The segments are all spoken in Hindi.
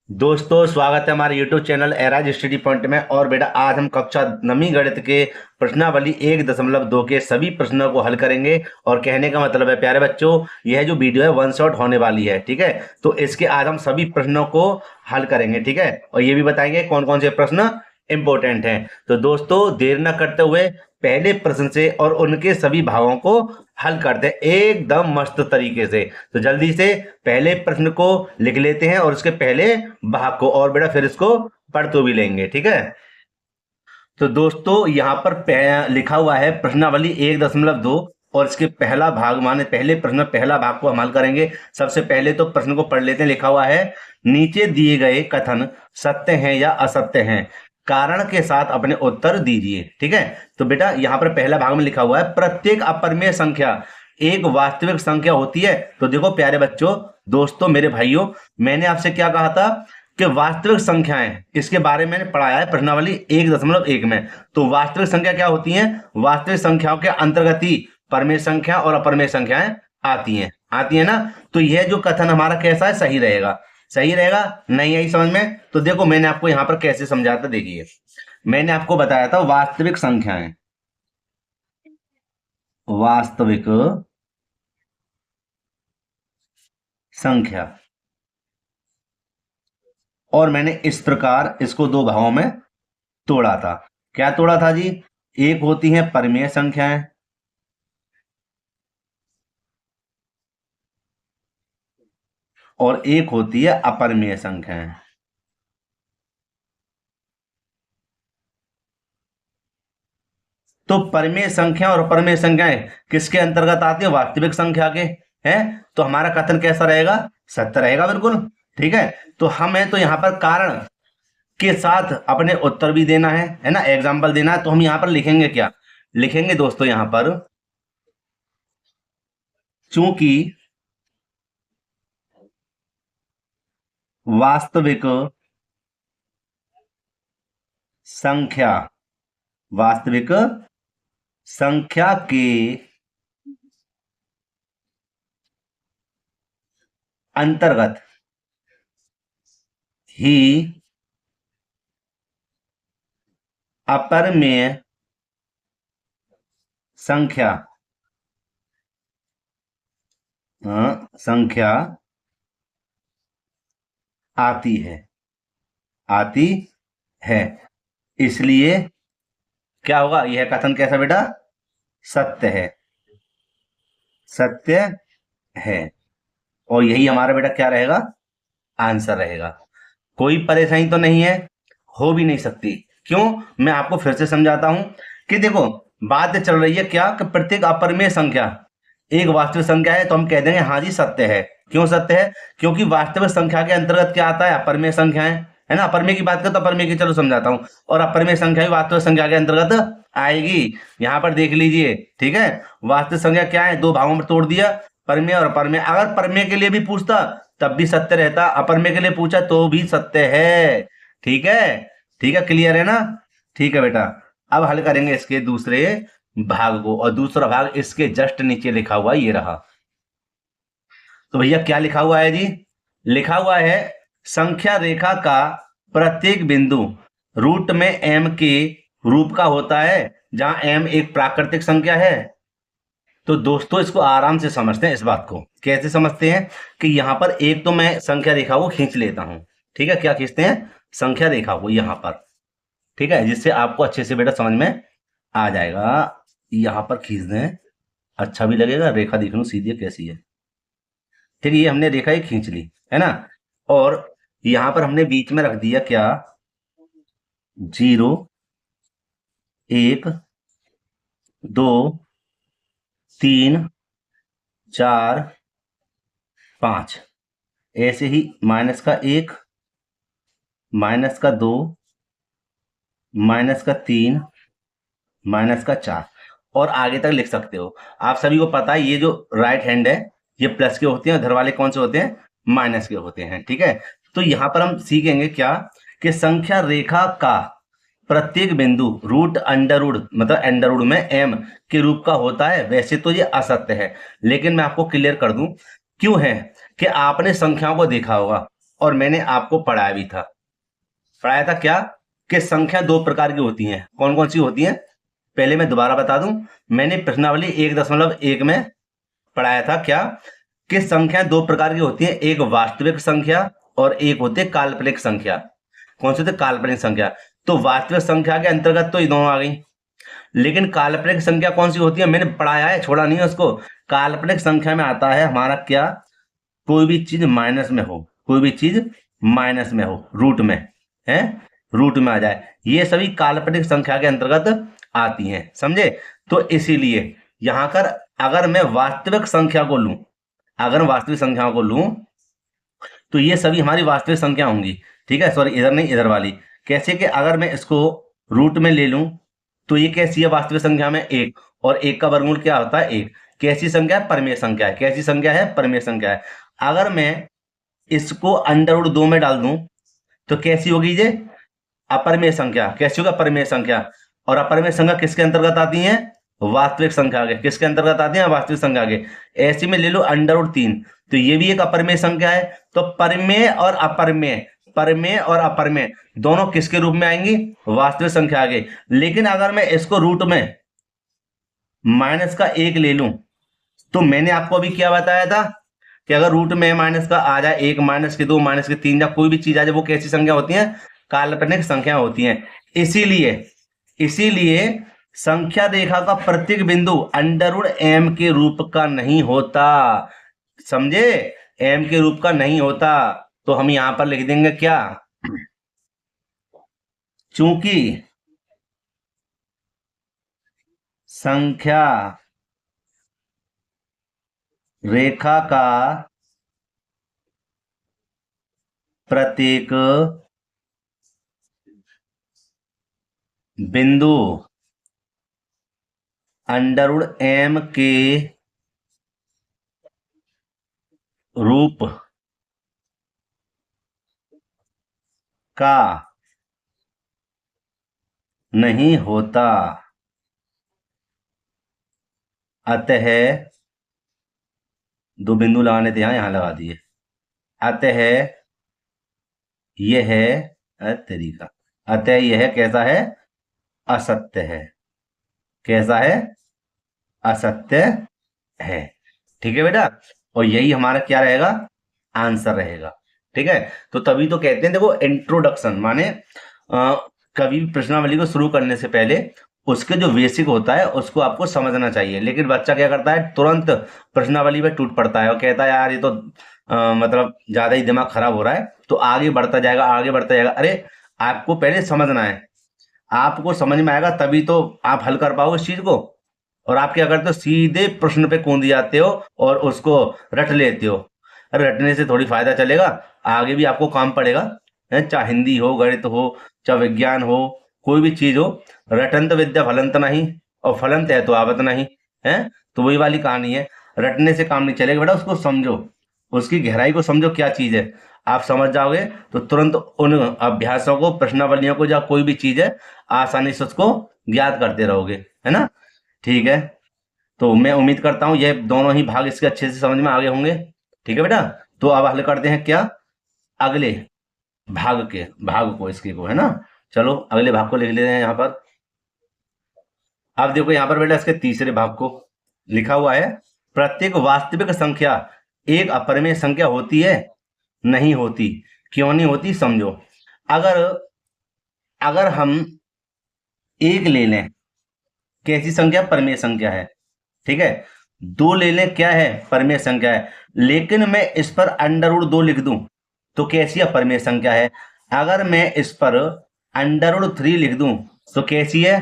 दोस्तों स्वागत है हमारे YouTube channel eras study point में। और बेटा आज हम कक्षा 9वीं गणित के प्रश्नावली 1.2 के सभी प्रश्नों को हल करेंगे। और कहने का मतलब है प्यारे बच्चों, यह जो वीडियो है वन शॉट होने वाली है, ठीक है। तो इसके आज हम सभी प्रश्नों को हल करेंगे, ठीक है। और ये भी बताएंगे कौन कौन से प्रश्न इंपॉर्टेंट हैं। तो दोस्तों देर न करते हुए पहले प्रश्न से और उनके सभी भागों को हल करते हैं एकदम मस्त तरीके से। तो जल्दी से पहले प्रश्न को लिख लेते हैं और उसके पहले भाग को, और बेटा फिर इसको पढ़ तो भी लेंगे, ठीक है। तो दोस्तों यहाँ पर लिखा हुआ है प्रश्नावली 1.2 और इसके पहला भाग माने पहले प्रश्न पहला भाग को हम हल करेंगे। सबसे पहले तो प्रश्न को पढ़ लेते हैं। लिखा हुआ है नीचे दिए गए कथन सत्य हैं या असत्य हैं, कारण के साथ अपने उत्तर दीजिए, ठीक है। तो बेटा यहाँ पर पहला भाग में लिखा हुआ है प्रत्येक अपरिमेय संख्या एक वास्तविक संख्या होती है। तो देखो प्यारे बच्चों, दोस्तों, मेरे भाइयों, मैंने आपसे क्या कहा था कि वास्तविक संख्याएं, इसके बारे में मैंने पढ़ाया है प्रश्नावली 1.1 में। तो वास्तविक संख्या क्या होती है? वास्तविक संख्याओं के अंतर्गत ही परमेय संख्या और अपरमेय संख्याएं आती है ना। तो यह जो कथन हमारा कैसा है, सही रहेगा। सही रहेगा, नहीं आई समझ में? तो देखो मैंने आपको यहां पर कैसे समझाया था, देखिए मैंने आपको बताया था वास्तविक संख्याएं, वास्तविक संख्या, और मैंने इस प्रकार इसको दो भागों में तोड़ा था। क्या तोड़ा था जी? एक होती है परमेय संख्याएं और एक होती है अपरमेय संख्याएं। तो परमेय संख्या और अपरमेय संख्याएं किसके अंतर्गत आती है? वास्तविक संख्या के। हैं तो हमारा कथन कैसा रहेगा? सत्य रहेगा, बिल्कुल, ठीक है। तो हमें तो यहाँ पर कारण के साथ अपने उत्तर भी देना है ना, एग्जाम्पल देना है। तो हम यहाँ पर लिखेंगे क्या? लिखेंगे दोस्तों यहाँ पर चूंकि वास्तविक संख्या, वास्तविक संख्या के अंतर्गत ही अपरमेय संख्या संख्या आती है। इसलिए क्या होगा? यह कथन कैसा बेटा? सत्य है, सत्य है। और यही हमारा बेटा क्या रहेगा? आंसर रहेगा। कोई परेशानी तो नहीं है, हो भी नहीं सकती। क्यों? मैं आपको फिर से समझाता हूं कि देखो बात चल रही है क्या कि प्रत्येक अपरिमेय संख्या एक वास्तविक संख्या है। तो हम कह देंगे हाँ जी सत्य है। क्यों सत्य है? क्योंकि वास्तविक संख्या के अंतर्गत क्या आता है? अपरिमेय संख्याएं, है ना। अपरिमेय की बात करें तो अपरिमेय की चलो समझाता हूं, और अपरिमेय संख्या भी वास्तविक संख्या के अंतर्गत आएगी। यहां पर देख लीजिए, ठीक है। वास्तविक संख्या क्या है? दो भागों में तोड़ दिया, परमेय और अपरमेय। अगर परमेय के लिए भी पूछता तब भी सत्य रहता, अपरमेय के लिए पूछा तो भी सत्य है, ठीक है। ठीक है, क्लियर है ना? ठीक है बेटा। अब हल करेंगे इसके दूसरे भाग को, और दूसरा भाग इसके जस्ट नीचे लिखा हुआ ये रहा। तो भैया क्या लिखा हुआ है जी? लिखा हुआ है संख्या रेखा का प्रत्येक बिंदु रूट में m के रूप का होता है, जहां m एक प्राकृतिक संख्या है। तो दोस्तों इसको आराम से समझते हैं। इस बात को कैसे समझते हैं कि यहां पर एक तो मैं संख्या रेखा को खींच लेता हूं, ठीक है। क्या खींचते हैं? संख्या रेखा को यहां पर, ठीक है, जिससे आपको अच्छे से बेटा समझ में आ जाएगा। यहां पर खींच दें, अच्छा भी लगेगा, रेखा देख लो सीधी है कैसी है, ठीक है। ये हमने रेखा ही खींच ली, है ना। और यहां पर हमने बीच में रख दिया क्या? 0 1 2 3 4 5, ऐसे ही माइनस का 1, माइनस का 2, माइनस का 3, माइनस का 4, और आगे तक लिख सकते हो। आप सभी को पता है ये जो राइट हैंड है ये प्लस के होते हैं, उधर वाले कौन से होते हैं? माइनस के होते हैं, ठीक है। तो यहां पर हम सीखेंगे क्या कि संख्या रेखा का प्रत्येक बिंदु रूट अंडर रूट मतलब अंडर रूट में m के रूप का होता है। वैसे तो ये असत्य है, लेकिन मैं आपको क्लियर कर दूं क्यों है कि आपने संख्याओं को देखा होगा, और मैंने आपको पढ़ाया भी था। पढ़ाया था क्या, कि संख्या दो प्रकार की होती हैं। कौन कौन सी होती हैं, पहले मैं दोबारा बता दूं। मैंने प्रश्नावली 1.1 में पढ़ाया था क्या, कि संख्या दो प्रकार की होती है, एक वास्तविक संख्या और एक होती है काल्पनिक संख्या। कौन सी होती है, काल्पनिक संख्या। तो वास्तविक संख्या के अंतर्गत तो ये दोनों आ गई, लेकिन काल्पनिक संख्या कौन सी होती है, मैंने पढ़ाया है, छोड़ा नहीं है उसको। काल्पनिक संख्या में आता है हमारा क्या, कोई भी चीज माइनस में हो, कोई भी चीज माइनस में हो, रूट में है, रूट में आ जाए, ये सभी काल्पनिक संख्या के अंतर्गत आती हैं, समझे। तो इसीलिए यहां कर अगर मैं वास्तविक संख्या को लूं, अगर वास्तविक संख्याओं को लूं तो ये सभी हमारी वास्तविक संख्या होंगी, ठीक है। सॉरी, इधर नहीं, इधर वाली। कैसे कि अगर मैं इसको रूट में ले लूं तो ये कैसी है वास्तविक संख्या में, एक, और एक का वर्गमूल क्या होता है, एक। कैसी संख्या है, परमेय संख्या है। कैसी संख्या है, परमेय संख्या है। अगर मैं इसको अंडर रूट 2 में डाल दूं तो कैसी होगी ये, अपरमेय संख्या। कैसी होगा, परमेय संख्या। और अपरमेय संख्या किसके अंतर्गत आती है, वास्तविक संख्या के। किसके अंतर्गत आती है, वास्तविक संख्या के। ऐसे में ले लो अंडर रूट 3, तो ये भी एक अपरमेय संख्या है। तो परमेय और अपरमेय, परमेय और अपरमेय दोनों किसके रूप में आएंगी, वास्तविक संख्या के। लेकिन अगर मैं इसको रूट में माइनस का 1 ले लूं तो मैंने आपको अभी क्या बताया था, कि अगर रूट में माइनस का आ जाए 1, माइनस के 2, माइनस के 3, या कोई भी चीज आ जाए, वो कैसी संख्या होती है, काल्पनिक संख्या होती है। इसीलिए इसीलिए संख्या रेखा का प्रत्येक बिंदु अंडर रूट m के रूप का नहीं होता, समझे, m के रूप का नहीं होता। तो हम यहां पर लिख देंगे क्या, चूंकि संख्या रेखा का प्रत्येक बिंदु अंडर रूट m के रूप का नहीं होता, अतः, दो बिंदु लगाने थे, यहां लगा दिए। अतः यह तरीका, अतः यह कैसा है, असत्य है। कैसा है, असत्य है, ठीक है बेटा। और यही हमारा क्या रहेगा, आंसर रहेगा, ठीक है। तो तभी तो कहते हैं, देखो इंट्रोडक्शन माने कभी भी प्रश्नावली को शुरू करने से पहले उसके जो बेसिक होता है उसको आपको समझना चाहिए। लेकिन बच्चा क्या करता है, तुरंत प्रश्नावली पे टूट पड़ता है और कहता है यार ये तो मतलब ज्यादा ही दिमाग खराब हो रहा है, तो आगे बढ़ता जाएगा, आगे बढ़ता जाएगा। अरे आपको पहले समझना है, आपको समझ में आएगा तभी तो आप हल कर पाओगे इस चीज को। और आप क्या करते हो, सीधे प्रश्न पे कूद जाते हो और उसको रट लेते हो। अरे रटने से थोड़ी फायदा चलेगा, आगे भी आपको काम पड़ेगा, है, चाहे हिंदी हो, गणित हो, चाहे विज्ञान हो, कोई भी चीज हो। रटंत विद्या फलंत नहीं, और फलंत है तो आवत नहीं, है। तो वही वाली कहानी है, रटने से काम नहीं चलेगा बेटा, उसको समझो, उसकी गहराई को समझो क्या चीज है। आप समझ जाओगे तो तुरंत उन अभ्यासों को, प्रश्नावलियों को, या कोई भी चीज है, आसानी से उसको ज्ञात करते रहोगे, है ना। ठीक है, तो मैं उम्मीद करता हूं ये दोनों ही भाग इसके अच्छे से समझ में आ गए होंगे। ठीक है बेटा, तो अब हल करते हैं क्या, अगले भाग को, इसके को, है ना। चलो अगले भाग को लिख लेते हैं यहाँ पर। अब देखो यहाँ पर बेटा इसके तीसरे भाग को लिखा हुआ है, प्रत्येक वास्तविक संख्या एक अपरिमेय संख्या होती है, नहीं होती। क्यों नहीं होती, समझो। अगर अगर हम एक ले लें, कैसी संख्या, परमेय संख्या है, ठीक है। दो ले लें, क्या है, परमेय संख्या है। लेकिन मैं इस पर अंडर रूट 2 लिख दूं तो कैसी अपरमेय संख्या है। अगर मैं इस पर अंडर रूट 3 लिख दूं तो कैसी है,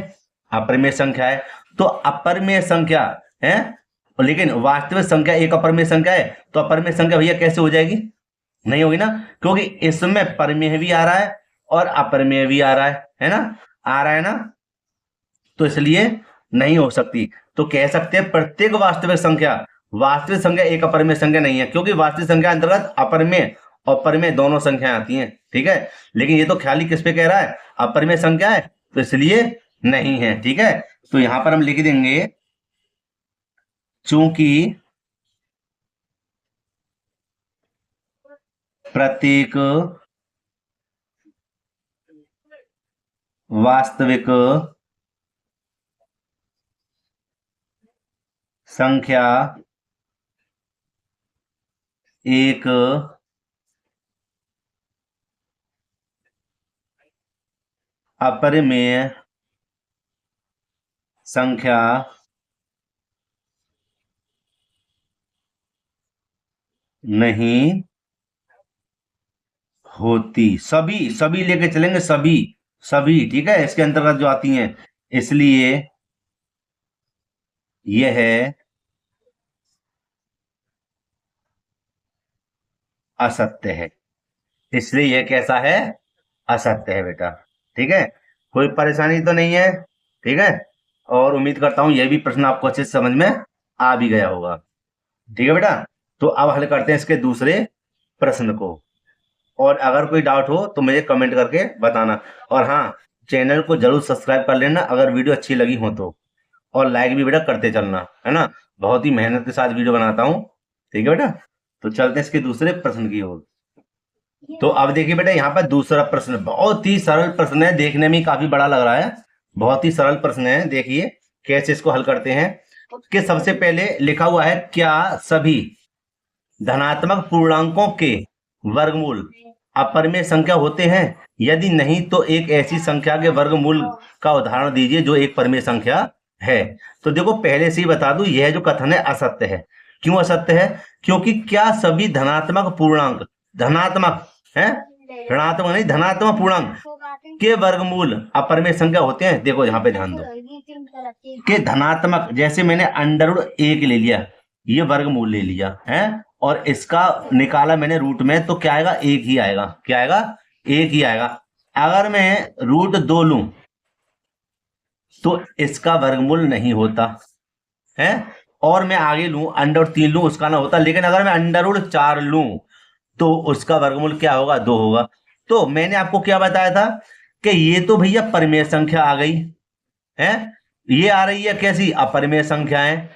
अपरमेय संख्या है। तो अपरमेय संख्या है, लेकिन वास्तविक संख्या एक अपरमेय संख्या है, तो अपरमेय संख्या भैया कैसे हो जाएगी, नहीं होगी ना, क्योंकि इसमें परमेय भी आ रहा है और अपरमेय भी आ रहा है ना, आ रहा है ना। तो इसलिए नहीं हो सकती। तो कह सकते हैं प्रत्येक वास्तविक संख्या एक अपरमेय संख्या नहीं है, क्योंकि वास्तविक संख्या अंतर्गत अपरमेय और परमेय दोनों संख्याएं आती हैं, ठीक है। लेकिन ये तो ख्याली किस पे कह रहा है, अपरमेय संख्या है, तो इसलिए नहीं है, ठीक है। तो यहां पर हम लिख देंगे, चूंकि प्रत्येक वास्तविक संख्या एक अपरिमेय संख्या नहीं होती। सभी सभी लेके चलेंगे, सभी सभी, ठीक है, इसके अंतर्गत जो आती हैं। इसलिए यह असत्य है। इसलिए यह कैसा है? असत्य है बेटा। ठीक है, कोई परेशानी तो नहीं है? ठीक है, और उम्मीद करता हूं यह भी प्रश्न आपको अच्छे से समझ में आ भी गया होगा। ठीक है बेटा, तो अब हल करते हैं इसके दूसरे प्रश्न को। और अगर कोई डाउट हो तो मुझे कमेंट करके बताना। और हाँ, चैनल को जरूर सब्सक्राइब कर लेना अगर वीडियो अच्छी लगी हो तो, और लाइक भी बेटा करते चलना, है ना। बहुत ही मेहनत के साथ वीडियो बनाता हूँ। ठीक है बेटा, तो चलते हैं इसके दूसरे प्रश्न की ओर। तो अब देखिए बेटा, यहाँ पर दूसरा प्रश्न बहुत ही सरल प्रश्न है, देखने में काफी बड़ा लग रहा है। बहुत ही सरल प्रश्न है, देखिए कैसे इसको हल करते हैं। कि सबसे पहले लिखा हुआ है, क्या सभी धनात्मक पूर्णांकों के वर्गमूल अपरिमेय संख्या होते हैं? यदि नहीं तो एक ऐसी संख्या के वर्गमूल का उदाहरण दीजिए जो एक परिमेय संख्या है। तो देखो, पहले से ही बता दूं, यह जो कथन है असत्य है। क्यों असत्य है? क्योंकि क्या सभी धनात्मक पूर्णांक, धनात्मक है, ऋणात्मक नहीं, धनात्मक पूर्णांक के वर्गमूल अपरिमेय संख्या होते हैं? देखो यहाँ पे ध्यान दो कि धनात्मक, जैसे मैंने √1 ले लिया, ये वर्गमूल ले लिया है, और इसका निकाला मैंने रूट में, तो क्या आएगा? एक ही आएगा। क्या आएगा? एक ही आएगा। अगर मैं √2 लूं तो इसका वर्गमूल नहीं होता है, और मैं आगे लूं √3 लूं, उसका ना होता। लेकिन अगर मैं √4 लूं तो उसका वर्गमूल क्या होगा? 2 होगा। तो मैंने आपको क्या बताया था कि ये तो भैया परिमेय संख्या आ गई है, ये आ रही है कैसी? अपरिमेय संख्याएं।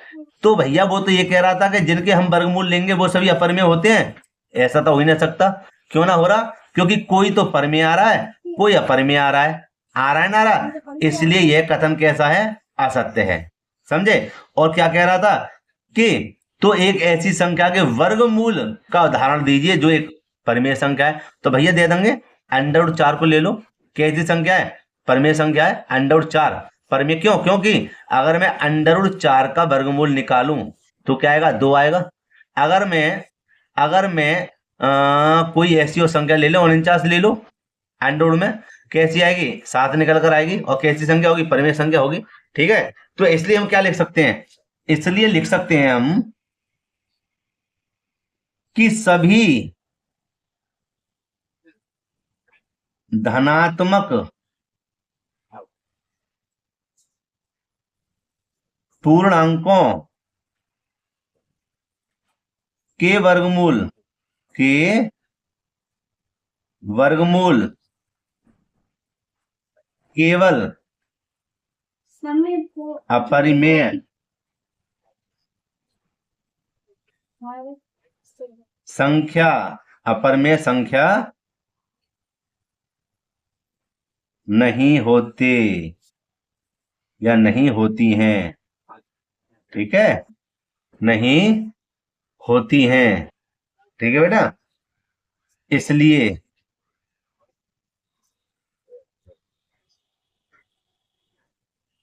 तो भैया वो तो ये कह रहा था कि जिनके हम वर्गमूल लेंगे वो सभी अपरिमेय होते हैं। ऐसा तो हो ही नहीं सकता। क्यों ना हो रहा? क्योंकि कोई तो परिमेय आ रहा है, कोई अपरिमेय आ रहा है। आ रहा है ना, आ रहा, इसलिए यह कथन कैसा है? असत्य है। समझे? और क्या कह रहा था कि तो एक ऐसी संख्या के वर्गमूल का उदाहरण दीजिए जो एक परिमेय संख्या है। तो भैया दे देंगे, √4 को ले लो। कैसी संख्या है? परिमेय संख्या है। √4 परिमेय क्यों? क्योंकि अगर मैं √4 का वर्गमूल निकालूं तो क्या आएगा? 2 आएगा। अगर मैं कोई ऐसी और संख्या ले लो, 49 ले लो, अंडर में कैसी आएगी? 7 निकल कर आएगी। और कैसी संख्या होगी? परिमेय संख्या होगी। ठीक है, तो इसलिए हम क्या लिख सकते हैं? इसलिए लिख सकते हैं हम कि सभी धनात्मक पूर्णांकों के वर्गमूल केवल अपरिमेय संख्या, अपरिमेय संख्या नहीं होते या नहीं होती हैं। ठीक है, नहीं होती हैं। ठीक है बेटा, इसलिए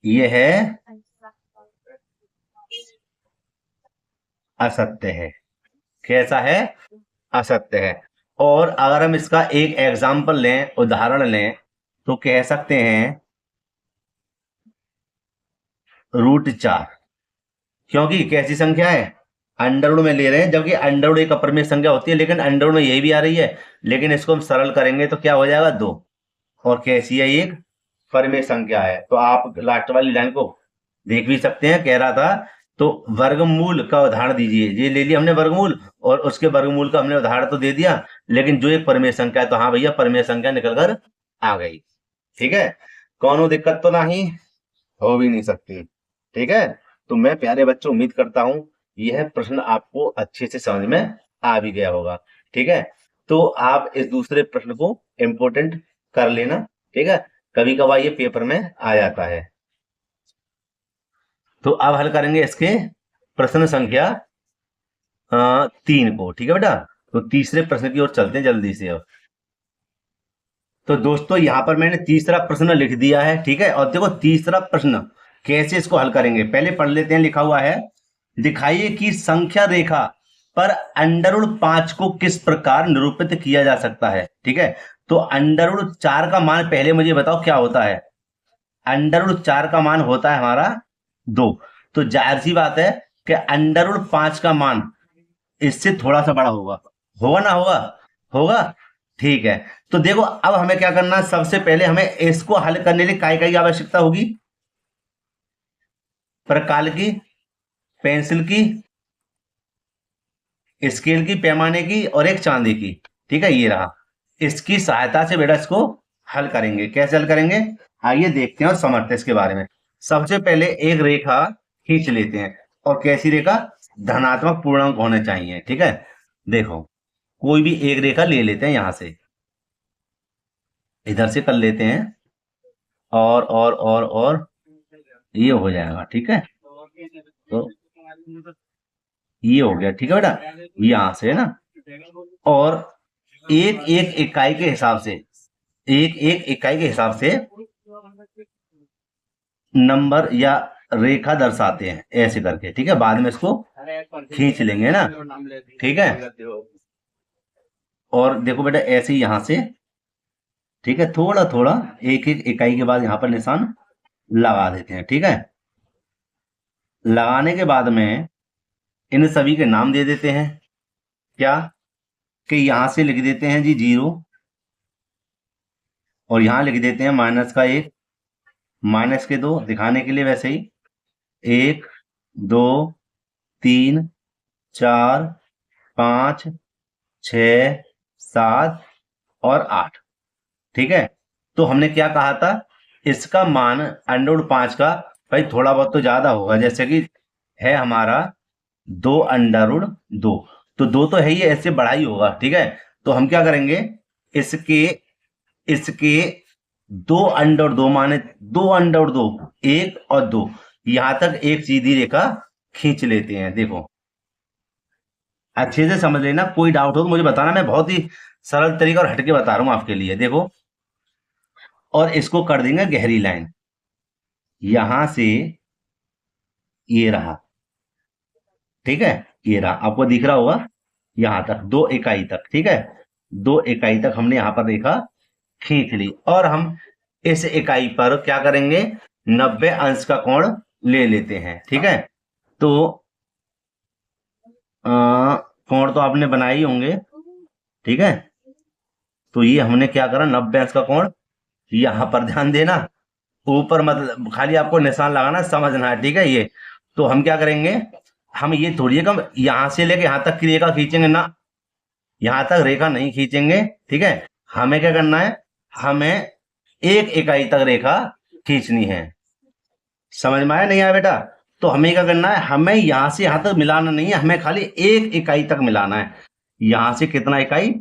यह है असत्य है। कैसा है? असत्य है। और अगर हम इसका एक एग्जाम्पल लें, उदाहरण लें, तो कह सकते हैं √4। क्योंकि कैसी संख्या है? अंडरवुड में ले रहे हैं, जबकि अंडरवुड एक अपरिमेय संख्या होती है, लेकिन अंडरवुड में यही भी आ रही है। लेकिन इसको हम सरल करेंगे तो क्या हो जाएगा? 2। और कैसी है? एक परिमेय संख्या है। तो आप लास्ट वाली लाइन को देख भी सकते हैं। कह रहा था तो वर्गमूल का उदाहरण दीजिए। ये ले लिया हमने वर्गमूल, और उसके वर्गमूल का हमने उदाहरण तो दे दिया, लेकिन जो एक परिमेय संख्या है, तो हाँ भैया परिमेय संख्या निकल कर आ गई। ठीक है, कौनो दिक्कत तो नहीं, हो भी नहीं सकती। ठीक है, तो मैं प्यारे बच्चों उम्मीद करता हूं यह प्रश्न आपको अच्छे से समझ में आ भी गया होगा। ठीक है, तो आप इस दूसरे प्रश्न को इम्पोर्टेंट कर लेना, ठीक है। कभी कभार ये पेपर में आ जाता है। तो अब हल करेंगे इसके प्रश्न संख्या 3 को, ठीक है बेटा। तो तीसरे प्रश्न की ओर चलते हैं जल्दी से अब। तो दोस्तों यहाँ पर मैंने तीसरा प्रश्न लिख दिया है, ठीक है। और देखो तीसरा प्रश्न कैसे इसको हल करेंगे पहले पढ़ लेते हैं। लिखा हुआ है, दिखाइए कि संख्या रेखा पर √5 को किस प्रकार निरूपित किया जा सकता है, ठीक है। तो √4 का मान पहले मुझे बताओ क्या होता है। √4 का मान होता है हमारा 2। तो जाहिर सी बात है कि √5 का मान इससे थोड़ा सा बड़ा होगा। होगा ना, होगा, होगा, ठीक है। तो देखो अब हमें क्या करना है, सबसे पहले हमें इसको हल करने के लिए काय की आवश्यकता होगी। प्रकाल की, पेंसिल की, स्केल की, पैमाने की, और एक चांदी की, ठीक है। ये रहा, इसकी सहायता से बेटा इसको हल करेंगे। कैसे हल करेंगे आइए देखते हैं और समझते हैं इसके बारे में। सबसे पहले एक रेखा खींच लेते हैं। और कैसी रेखा, धनात्मक पूर्णांक होने चाहिए, ठीक है। देखो कोई भी एक रेखा ले लेते हैं, यहां से इधर से कर लेते हैं, और ये हो जाएगा, ठीक है। तो ये हो गया, ठीक है बेटा, यहां से है ना। और एक एक इकाई के हिसाब से, एक एक इकाई के हिसाब से नंबर या रेखा दर्शाते हैं ऐसे करके, ठीक है। बाद में इसको खींच लेंगे ना, ठीक है। और देखो बेटा ऐसे ही यहां से, ठीक है, थोड़ा थोड़ा एक एक इकाई के बाद यहां पर निशान लगा देते हैं, ठीक है। लगाने के बाद में इन सभी के नाम दे देते हैं। क्या कि यहां से लिख देते हैं जी 0, और यहां लिख देते हैं -1, -2 दिखाने के लिए वैसे ही, 1 2 3 4 5 6 7 और 8, ठीक है। तो हमने क्या कहा था, इसका मान √5 का भाई थोड़ा बहुत तो ज्यादा होगा, जैसे कि है हमारा 2√2। तो 2 तो है ही है, इससे बड़ा ही होगा, ठीक है। तो हम क्या करेंगे, इसके इसके 2√2 माने 2√2, 1 और 2, यहां तक एक सीधी रेखा खींच लेते हैं। देखो अच्छे से समझ लेना, कोई डाउट हो तो मुझे बताना, मैं बहुत ही सरल तरीका और हटके बता रहा हूं आपके लिए। देखो और इसको कर देंगे गहरी लाइन, यहां से ये रहा, ठीक है। ये रहा, आपको दिख रहा होगा, यहां तक 2 इकाई तक, ठीक है। 2 इकाई तक हमने यहां पर रेखा खींच ली। और हम इस इकाई पर क्या करेंगे, 90 अंश का कोण ले लेते हैं, ठीक है। तो कोण तो आपने बनाए ही होंगे, ठीक है। तो ये हमने क्या करा, 90 अंश का कोण, यहां पर ध्यान देना, ऊपर मतलब खाली आपको निशान लगाना, समझना है, ठीक है। ये तो हम क्या करेंगे, हम ये थोड़ी है कि हम यहां से लेके यहां तक की रेखा खींचेंगे ना, यहां तक रेखा नहीं खींचेंगे, ठीक है। हमें क्या करना है, हमें एक इकाई तक रेखा खींचनी है। समझ में आया नहीं आया बेटा। तो हमें क्या करना है, हमें यहां से यहां तक मिलाना नहीं है, हमें खाली एक इकाई तक मिलाना है। यहां से कितना इकाई,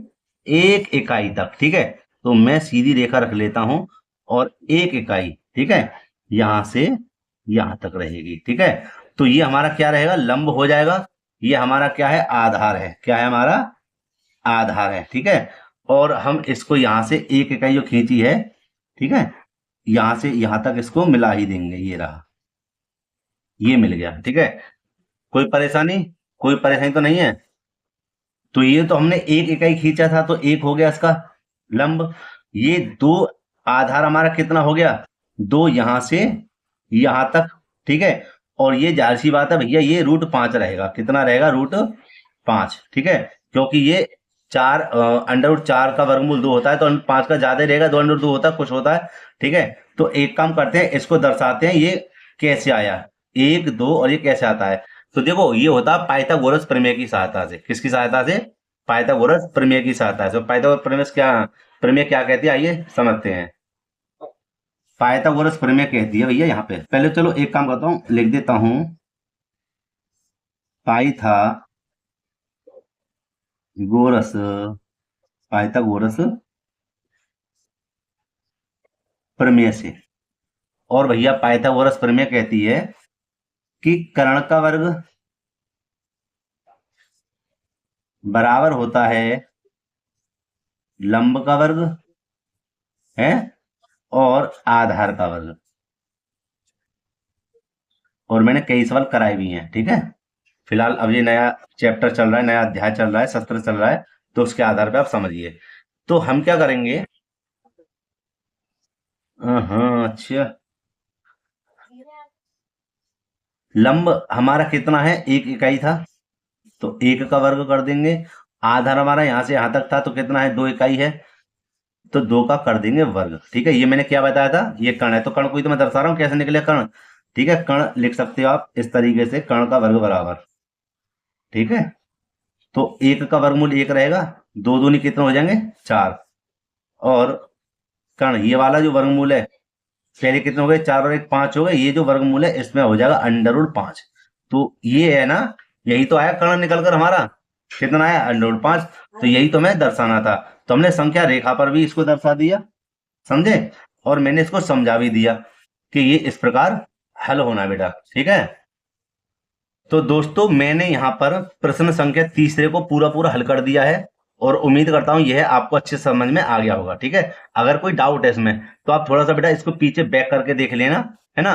एक इकाई तक, ठीक है। तो मैं सीधी रेखा रख लेता हूं, और एक इकाई, ठीक है, यहां से यहां तक रहेगी, ठीक है। तो ये हमारा क्या रहेगा, लंब हो जाएगा। ये हमारा क्या है, आधार है। क्या है हमारा, आधार है, ठीक है। और हम इसको यहां से एक इकाई जो खींची है, ठीक है, यहां से यहां तक इसको मिला ही देंगे। ये रहा, ये मिल गया, ठीक है। कोई परेशानी, कोई परेशानी तो नहीं है। तो ये तो हमने एक इकाई खींचा था, तो एक हो गया इसका लंब। ये 2 आधार हमारा कितना हो गया, 2 यहां से यहां तक, ठीक है। और ये जाहिर सी बात है भैया, ये √5 रहेगा। कितना रहेगा, √5, ठीक है। क्योंकि ये 4 √4 का वर्गमूल 2 होता है, तो 5 का ज्यादा ही रहेगा, 2√2 होता है, कुछ होता है, ठीक है। तो एक काम करते हैं, इसको दर्शाते हैं, ये कैसे आया 1 2, और ये कैसे आता है। तो देखो ये होता है पाइथागोरस प्रमेय की सहायता से। किसकी सहायता से, पाइथागोरस प्रमेय की सहायता से। पाइथागोरस प्रमेय क्या कहती है, आइए समझते हैं। पाइथागोरस प्रमेय कहती है भैया, यहाँ पे पहले चलो एक काम करता हूँ, लिख देता हूं, पाइथागोरस पाइथागोरस प्रमेय से। और भैया पाइथागोरस प्रमेय कहती है कि कर्ण का वर्ग बराबर होता है लंब का वर्ग है और आधार का वर्ग। और मैंने कई सवाल कराए भी हैं, ठीक है। फिलहाल अब ये नया चैप्टर चल रहा है, नया अध्याय चल रहा है, सत्र चल रहा है, तो उसके आधार पे आप समझिए। तो हम क्या करेंगे। हाँ अच्छा, लंब हमारा कितना है, 1 इकाई था, तो 1 का वर्ग कर देंगे। आधार हमारा यहां से यहां तक था, तो कितना है, 2 इकाई है, तो 2 का कर देंगे वर्ग। ठीक है, ये मैंने क्या बताया था, ये कर्ण है, तो कर्ण को ही तो मैं दर्शा रहा हूँ कैसे निकले कर्ण। ठीक है, कर्ण लिख सकते हो आप इस तरीके से, कर्ण का वर्ग बराबर। ठीक है, तो 1 का वर्गमूल 1 रहेगा, 2 दूनी कितने हो जाएंगे, 4। और कर्ण ये वाला जो वर्गमूल है, पहले कितने हो गए, 4 और 1 5 हो गए, ये जो वर्गमूल है इसमें हो जाएगा √5। तो ये है ना, यही तो आया कर्ण निकल कर हमारा, कितना आया, √5। तो यही तो मैं दर्शाना था। तो हमने संख्या रेखा पर भी इसको दर्शा दिया, समझे, और मैंने इसको समझा भी दिया कि ये इस प्रकार हल होना बेटा। ठीक है, तो दोस्तों मैंने यहाँ पर प्रश्न संख्या तीसरे को पूरा पूरा हल कर दिया है, और उम्मीद करता हूं यह आपको अच्छे समझ में आ गया होगा। ठीक है, अगर कोई डाउट है इसमें तो आप थोड़ा सा बेटा इसको पीछे बैक करके देख लेना, है ना,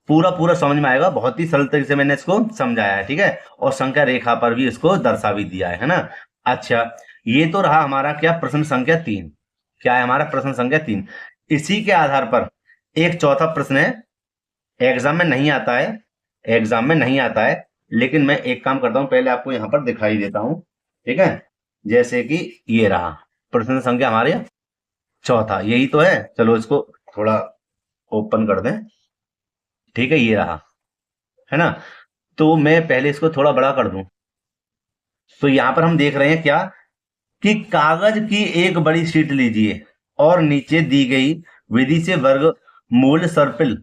पूरा पूरा समझ में आएगा। बहुत ही सरल तरीके से मैंने इसको समझाया है। ठीक है, और संख्या रेखा पर भी इसको दर्शा भी दिया है ना। अच्छा, ये तो रहा हमारा क्या, प्रश्न संख्या 3। क्या है हमारा प्रश्न संख्या 3। इसी के आधार पर एक चौथा प्रश्न है, एग्जाम में नहीं आता है, एग्जाम में नहीं आता है, लेकिन मैं एक काम करता हूं, पहले आपको यहां पर दिखाई देता हूं। ठीक है, जैसे कि ये रहा प्रश्न संख्या हमारे चौथा, यही तो है। चलो इसको थोड़ा ओपन कर दें। ठीक है, ये रहा, है ना। तो मैं पहले इसको थोड़ा बड़ा कर दूं। तो यहां पर हम देख रहे हैं क्या, कि कागज की एक बड़ी शीट लीजिए और नीचे दी गई विधि से वर्ग मूल सर्पिल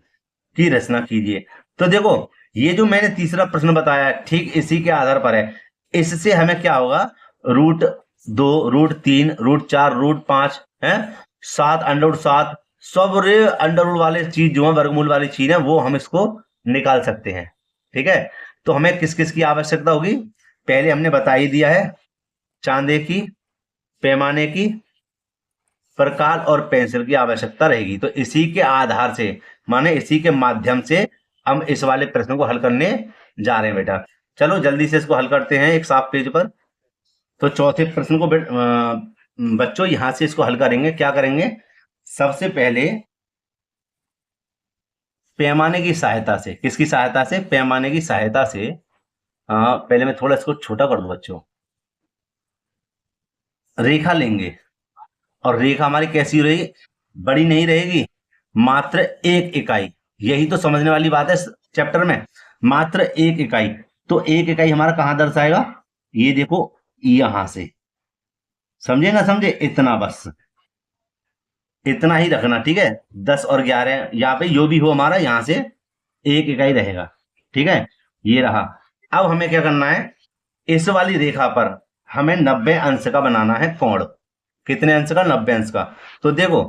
की रचना कीजिए। तो देखो, ये जो मैंने तीसरा प्रश्न बताया है, ठीक इसी के आधार पर है। इससे हमें क्या होगा, √2, √3, √4, √5 है, 7, √7, सब रे अंडर वाले चीज जो है, वर्गमूल वाली चीज है, वो हम इसको निकाल सकते हैं। ठीक है, तो हमें किस किस की आवश्यकता होगी, पहले हमने बता ही दिया है, चांदे की, पैमाने की, प्रकाल और पेंसिल की आवश्यकता रहेगी। तो इसी के आधार से, माने इसी के माध्यम से हम इस वाले प्रश्न को हल करने जा रहे हैं बेटा। चलो जल्दी से इसको हल करते हैं एक साफ पेज पर। तो चौथे प्रश्न को बच्चों यहां से इसको हल करेंगे। क्या करेंगे, सबसे पहले पैमाने की सहायता से, किसकी सहायता से, पैमाने की सहायता से। पहले मैं थोड़ा इसको छोटा कर दूं बच्चों, रेखा लेंगे, और रेखा हमारी कैसी रहेगी, बड़ी नहीं रहेगी, मात्र 1 इकाई। यही तो समझने वाली बात है चैप्टर में, मात्र 1 इकाई। तो 1 इकाई हमारा कहां दर्शाएगा, ये देखो यहां से, समझे ना समझे, इतना बस, इतना ही रखना। ठीक है, 10 और 11 यहाँ पे जो भी हो हमारा, यहां से 1 इकाई रहेगा। ठीक है, ये रहा। अब हमें क्या करना है, इस वाली रेखा पर हमें 90 अंश का बनाना है कोण। कितने अंश का, 90 अंश का। तो देखो,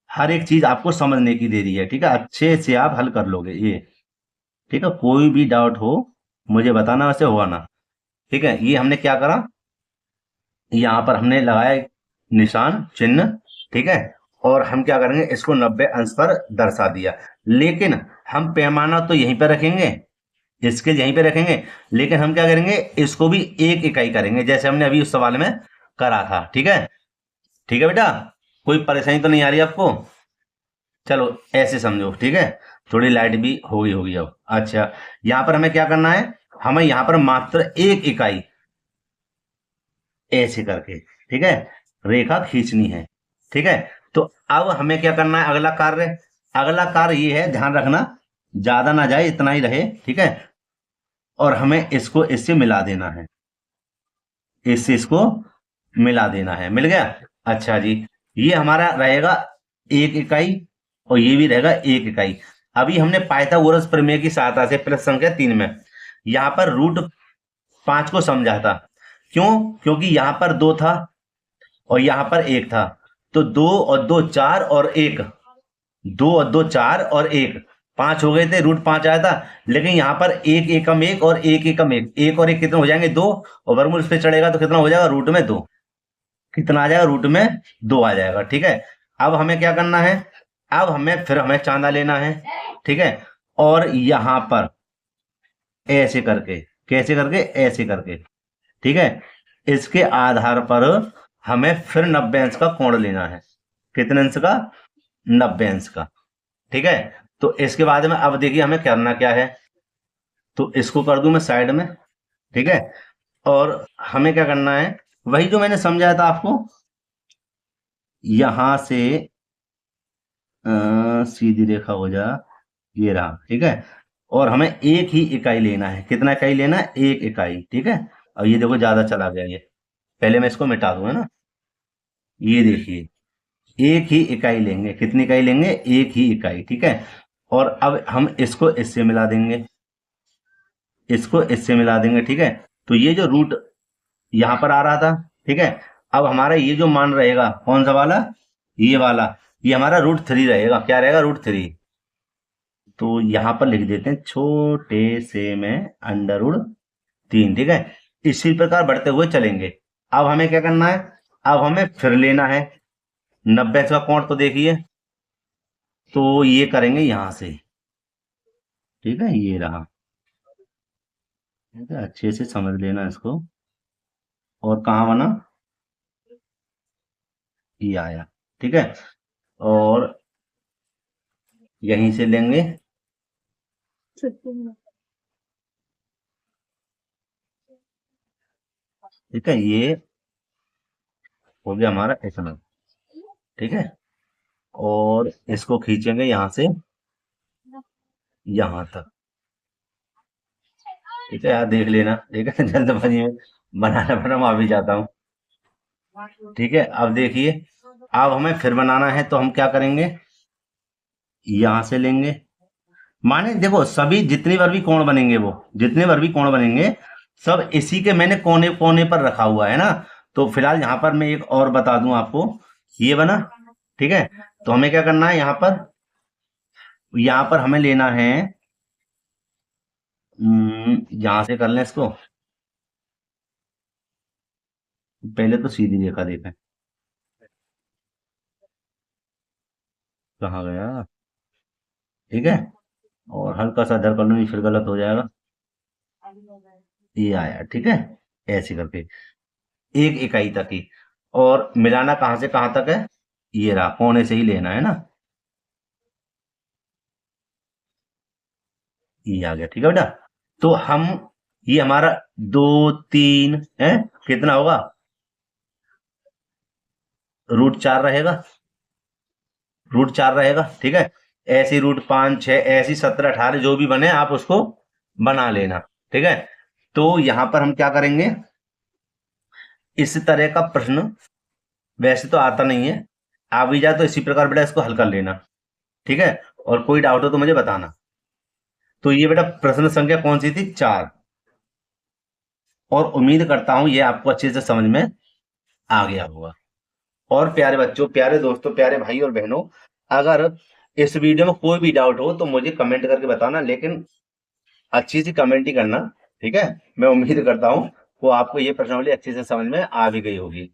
हर एक चीज आपको समझने की दे दी है। ठीक है, अच्छे से आप हल कर लोगे ये। ठीक है, कोई भी डाउट हो मुझे बताना, वैसे होगा ना। ठीक है, ये हमने क्या करा, यहां पर हमने लगाया एक निशान चिन्ह। ठीक है, और हम क्या करेंगे, इसको 90 अंश पर दर्शा दिया। लेकिन हम पैमाना तो यहीं पर रखेंगे, स्केल यहीं पे रखेंगे, लेकिन हम क्या करेंगे, इसको भी 1 इकाई करेंगे, जैसे हमने अभी उस सवाल में करा था। ठीक है, ठीक है बेटा, कोई परेशानी तो नहीं आ रही आपको। चलो ऐसे समझो। ठीक है, थोड़ी लाइट भी होगी होगी अब। अच्छा, यहां पर हमें क्या करना है, हमें यहां पर मात्र 1 इकाई ऐसे करके, ठीक है, रेखा खींचनी है। ठीक है, तो अब हमें क्या करना है, अगला कार्य, अगला कार्य ये है, ध्यान रखना ज्यादा ना जाए, इतना ही रहे। ठीक है, और हमें इसको इससे मिला देना है, इससे इसको मिला देना है, मिल गया। अच्छा जी, ये हमारा रहेगा 1 इकाई, और ये भी रहेगा 1 इकाई। अभी हमने पाइथागोरस प्रमेय की सहायता से प्रश्न संख्या 3 में यहां पर √5 को समझा था। क्यों, क्योंकि यहां पर 2 था, और यहाँ पर 1 था, तो 2 और 2 4 और 1, 2 और 2 4 और 1 5 हो गए थे, रूट 5 आया था। लेकिन यहाँ पर 1 एकम 1 और 1 एकम 1, 1 और 1 कितने हो जाएंगे 2, और वर्गमूल इस पे चढ़ेगा तो कितना हो जाएगा रूट में 2, कितना आ जाएगा रूट में 2 आ जाएगा। ठीक है, अब हमें क्या करना है, अब हमें चांदा लेना है। ठीक है, और यहां पर ऐसे करके, कैसे करके, ऐसे करके, ठीक है, इसके आधार पर हमें फिर 90 अंश का कोण लेना है। कितने अंश का, 90 अंश का। ठीक है, तो इसके बाद में अब देखिए हमें करना क्या है, तो इसको कर दूं मैं साइड में। ठीक है, और हमें क्या करना है, वही जो मैंने समझाया था आपको, यहां से सीधी रेखा हो जा, ये रहा। ठीक है, और हमें एक ही इकाई लेना है। कितना इकाई लेना है, एक इकाई। ठीक है, अब ये देखो ज्यादा चला गया ये, पहले मैं इसको मिटा दूं, है ना। ये देखिए, एक ही इकाई लेंगे। कितनी इकाई लेंगे, एक ही इकाई। ठीक है, और अब हम इसको इससे मिला देंगे, इसको इससे मिला देंगे। ठीक है, तो ये जो रूट यहां पर आ रहा था, ठीक है, अब हमारा ये जो मान रहेगा कौन सा वाला, ये वाला, ये हमारा √3 रहेगा। क्या रहेगा, √3। तो यहां पर लिख देते हैं छोटे से में √3। ठीक है, इसी प्रकार बढ़ते हुए चलेंगे। अब हमें क्या करना है, अब हमें फिर लेना है 90 का कोण, तो देखिए, तो ये करेंगे यहां से। ठीक है, ये रहा। ठीक है, अच्छे से समझ लेना इसको। और कहाँ बना, ये आया। ठीक है, और यहीं से लेंगे। ठीक है, ये हो गया हमारा इतना। ठीक है, और इसको खींचेंगे यहां से यहां तक। ठीक है, यार देख लेना। ठीक है, जल्दबाजी में बनाना बना, मैं अभी जाता हूँ। ठीक है, अब देखिए, अब हमें फिर बनाना है, तो हम क्या करेंगे, यहां से लेंगे। माने देखो, सभी जितनी बार भी कोण बनेंगे, वो जितने बार भी कोण बनेंगे, सब इसी के मैंने कोने कोने पर रखा हुआ है ना। तो फिलहाल यहाँ पर मैं एक और बता दूं आपको, ये बना। ठीक है, तो हमें क्या करना है, यहाँ पर हमें लेना है, यहां से कर लें इसको। पहले तो सीधी रेखा देखें, कहाँ गया। ठीक है, और हल्का सा इधर कर लूँ, फिर गलत हो जाएगा। ये आया। ठीक है, ऐसे करके एक इकाई तक ही, और मिलाना कहां से कहां तक है, ये रहा, कोने से ही लेना है ना। ये आ गया। ठीक है बेटा, तो हम, ये हमारा 2 3 है, कितना होगा, √4 रहेगा, √4 रहेगा। ठीक है, ऐसी √5 6 ऐसी 17 18 जो भी बने आप उसको बना लेना। ठीक है, तो यहां पर हम क्या करेंगे, इस तरह का प्रश्न वैसे तो आता नहीं है, आ भी जाए तो इसी प्रकार बेटा इसको हल कर लेना। ठीक है, और कोई डाउट हो तो मुझे बताना। तो ये बेटा प्रश्न संख्या कौन सी थी, 4। और उम्मीद करता हूं ये आपको अच्छे से समझ में आ गया होगा। और प्यारे बच्चों, प्यारे दोस्तों, प्यारे भाई और बहनों, अगर इस वीडियो में कोई भी डाउट हो तो मुझे कमेंट करके बताना, लेकिन अच्छी सी कमेंट ही करना। ठीक है, मैं उम्मीद करता हूँ वो आपको ये प्रश्नावली अच्छे से समझ में आ भी गई होगी।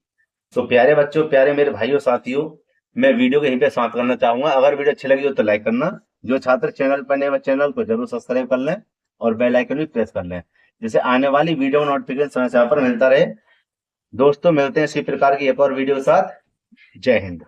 तो प्यारे बच्चों, प्यारे मेरे भाइयों साथियों, मैं वीडियो को यहीं पे समाप्त करना चाहूंगा। अगर वीडियो अच्छी लगी हो तो लाइक करना, जो छात्र चैनल पर नए हैं चैनल को जरूर सब्सक्राइब कर लें, और बेल आइकन भी प्रेस कर लें, जिससे आने वाली वीडियो नोटिफिकेशन समय समय पर मिलता रहे। दोस्तों मिलते हैं इसी प्रकार की एक और वीडियो के साथ। जय हिंद।